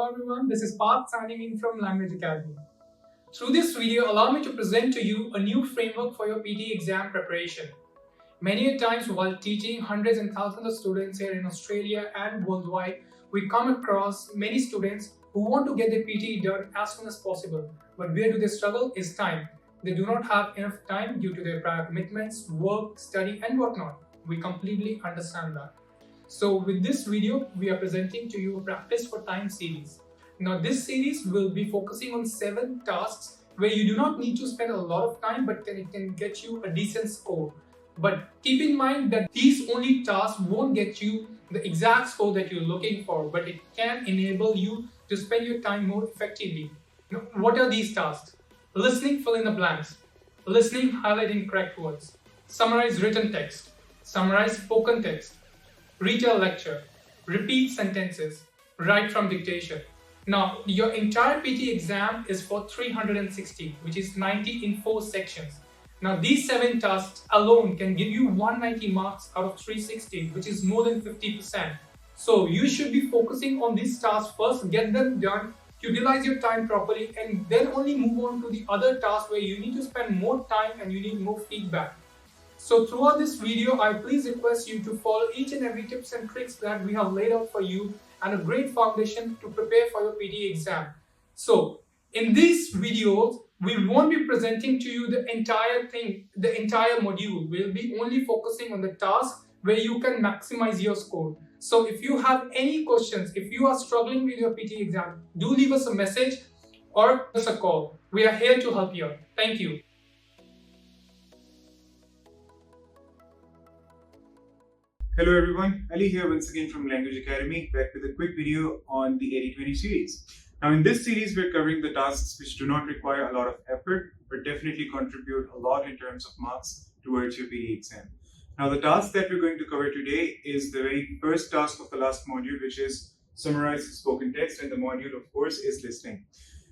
Hello everyone, this is Parth signing in from Language Academy. Through this video, allow me to present to you a new framework for your PTE exam preparation. Many a times while teaching hundreds and thousands of students here in Australia and worldwide, we come across many students who want to get their PTE done as soon as possible. But where do they struggle is time. They do not have enough time due to their prior commitments, work, study and whatnot. We completely understand that. So with this video, we are presenting to you a practice for time series. Now this series will be focusing on 7 tasks where you do not need to spend a lot of time, but it can get you a decent score. But keep in mind that these only tasks won't get you the exact score that you're looking for, but it can enable you to spend your time more effectively. Now, what are these tasks? Listening, fill in the blanks. Listening, highlighting correct words. Summarize written text. Summarize spoken text. Retell lecture, repeat sentences, write from dictation. Now, your entire PTE exam is for 360, which is 90 in 4 sections. Now, these 7 tasks alone can give you 190 marks out of 360, which is more than 50%. So, you should be focusing on these tasks first, get them done, utilize your time properly, and then only move on to the other tasks where you need to spend more time and you need more feedback. So throughout this video, I please request you to follow each and every tips and tricks that we have laid out for you and a great foundation to prepare for your PTE exam. So in these videos, we won't be presenting to you the entire thing, the entire module. We'll be only focusing on the tasks where you can maximize your score. So if you have any questions, if you are struggling with your PTE exam, do leave us a message or give us a call. We are here to help you. Thank you. Hello everyone, Ali here once again from Language Academy, back with a quick video on the 80-20 series. Now in this series we're covering the tasks which do not require a lot of effort but definitely contribute a lot in terms of marks towards your PTE exam. Now the task that we're going to cover today is the very first task of the last module, which is Summarize Spoken Text, and the module of course is listening.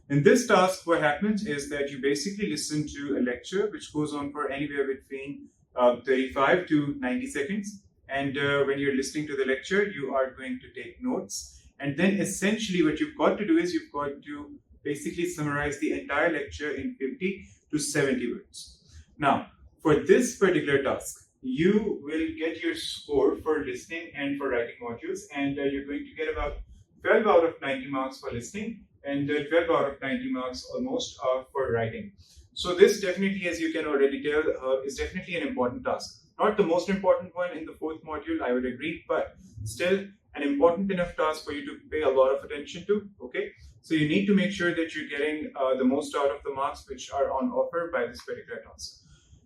In this task what happens is that you basically listen to a lecture which goes on for anywhere between 35 to 90 seconds. And when you're listening to the lecture, you are going to take notes. And then essentially what you've got to do is you've got to basically summarize the entire lecture in 50 to 70 words. Now, for this particular task, you will get your score for listening and for writing modules. And you're going to get about 12 out of 90 marks for listening and 12 out of 90 marks almost for writing. So this definitely, as you can already tell, is definitely an important task. Not the most important one in the 4th module, I would agree, but still an important enough task for you to pay a lot of attention to, okay? So you need to make sure that you're getting the most out of the marks which are on offer by this particular task.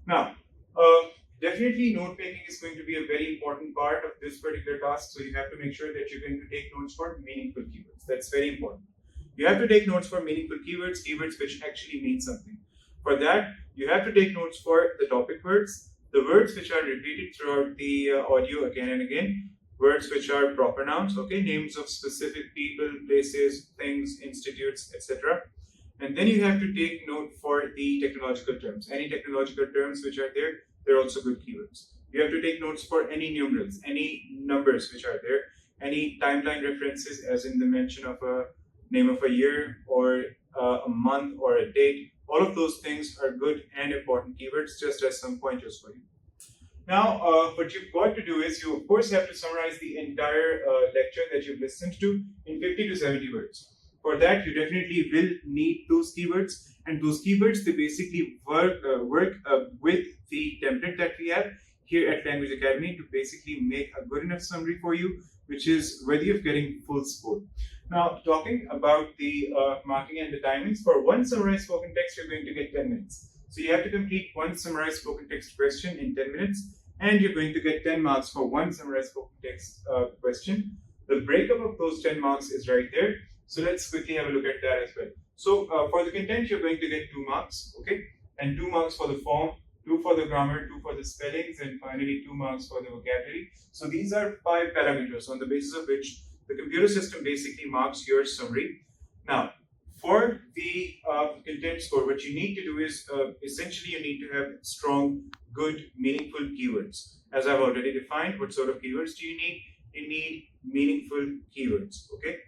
Now, definitely note-taking is going to be a very important part of this particular task, so you have to make sure that you're going to take notes for meaningful keywords. That's very important. You have to take notes for meaningful keywords, keywords which actually mean something. For that, you have to take notes for the topic words, the words which are repeated throughout the audio again and again, words which are proper nouns, okay, names of specific people, places, things, institutes, etc. And then you have to take note for the technological terms. Any technological terms which are there, they're also good keywords. You have to take notes for any numerals, any numbers which are there, any timeline references, as in the mention of a name of a year or a month or a date. All of those things are good and important keywords, just as some pointers for you. Now, what you've got to do is you of course have to summarize the entire lecture that you've listened to in 50 to 70 words. For that, you definitely will need those keywords, and those keywords, they basically work with the template that we have here at Language Academy to basically make a good enough summary for you, which is worthy of getting full score. Now, talking about the marking and the timings, for one summarized spoken text, you're going to get 10 minutes. So you have to complete one summarized spoken text question in 10 minutes, and you're going to get 10 marks for one summarized spoken text question. The breakup of those 10 marks is right there. So let's quickly have a look at that as well. So for the content, you're going to get 2 marks, okay? And 2 marks for the form, 2 for the grammar, 2 for the spellings, and finally 2 marks for the vocabulary. So these are 5 parameters on the basis of which the computer system basically marks your summary. Now, for the content score, what you need to do is essentially you need to have strong, good, meaningful keywords. As I've already defined, what sort of keywords do you need? You need meaningful keywords, okay?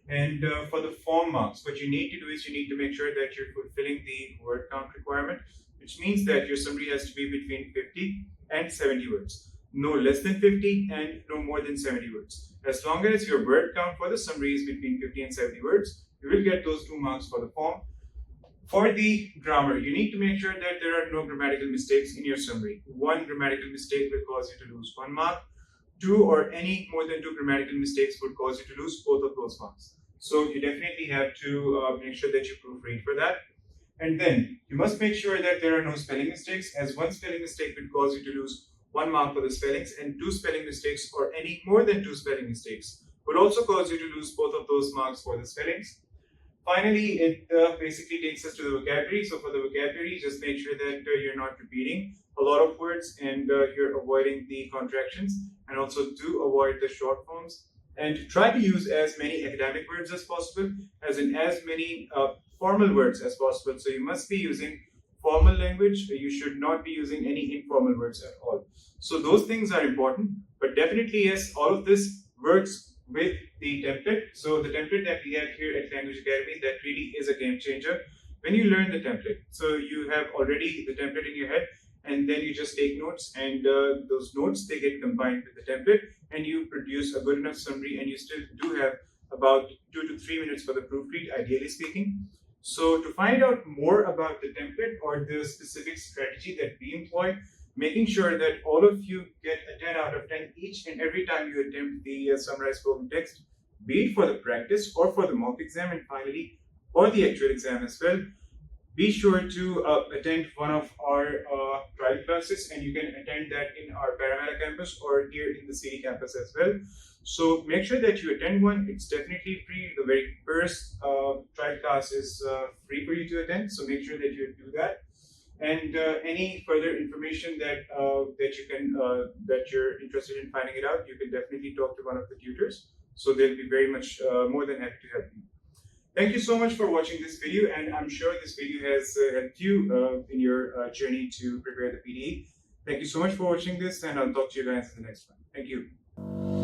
And for the form marks, what you need to do is you need to make sure that you're fulfilling the word count requirement, which means that your summary has to be between 50 and 70 words. No less than 50 and no more than 70 words. As long as your word count for the summary is between 50 and 70 words, you will get those 2 marks for the form. For the grammar, you need to make sure that there are no grammatical mistakes in your summary. 1 grammatical mistake will cause you to lose 1 mark. 2 or any more than 2 grammatical mistakes would cause you to lose both of those marks. So you definitely have to make sure that you proofread for that. And then you must make sure that there are no spelling mistakes, as 1 spelling mistake will cause you to lose 1 mark for the spellings, and 2 spelling mistakes or any more than 2 spelling mistakes would also cause you to lose both of those marks for the spellings. Finally, it basically takes us to the vocabulary. So for the vocabulary, just make sure that you're not repeating a lot of words and you're avoiding the contractions, and also do avoid the short forms, and try to use as many academic words as possible, as in as many formal words as possible. So you must be using formal language. You should not be using any informal words at all. So those things are important, but definitely yes, all of this works with the template. So the template that we have here at Language Academy, that really is a game changer when you learn the template. So you have already the template in your head, and then you just take notes, and those notes, they get combined with the template, and you produce a good enough summary, and you still do have about 2 to 3 minutes for the proofread, ideally speaking. So to find out more about the template or the specific strategy that we employ, making sure that all of you get a 10 out of 10 each and every time you attempt the Summarise Spoken Text, be it for the practice or for the mock exam, and finally for the actual exam as well, be sure to attend one of our trial classes, and you can attend that in our 𝗏𝗏𝗏 campus or here in the city campus as well. So make sure that you attend one. It's definitely free. The very first trial class is free for you to attend, so make sure that you do that. And any further information that that you're interested in finding it out, you can definitely talk to one of the tutors. So they'll be very much more than happy to help you. Thank you so much for watching this video, and I'm sure this video has helped you in your journey to prepare the PTE. Thank you so much for watching this, and I'll talk to you guys in the next one. Thank you.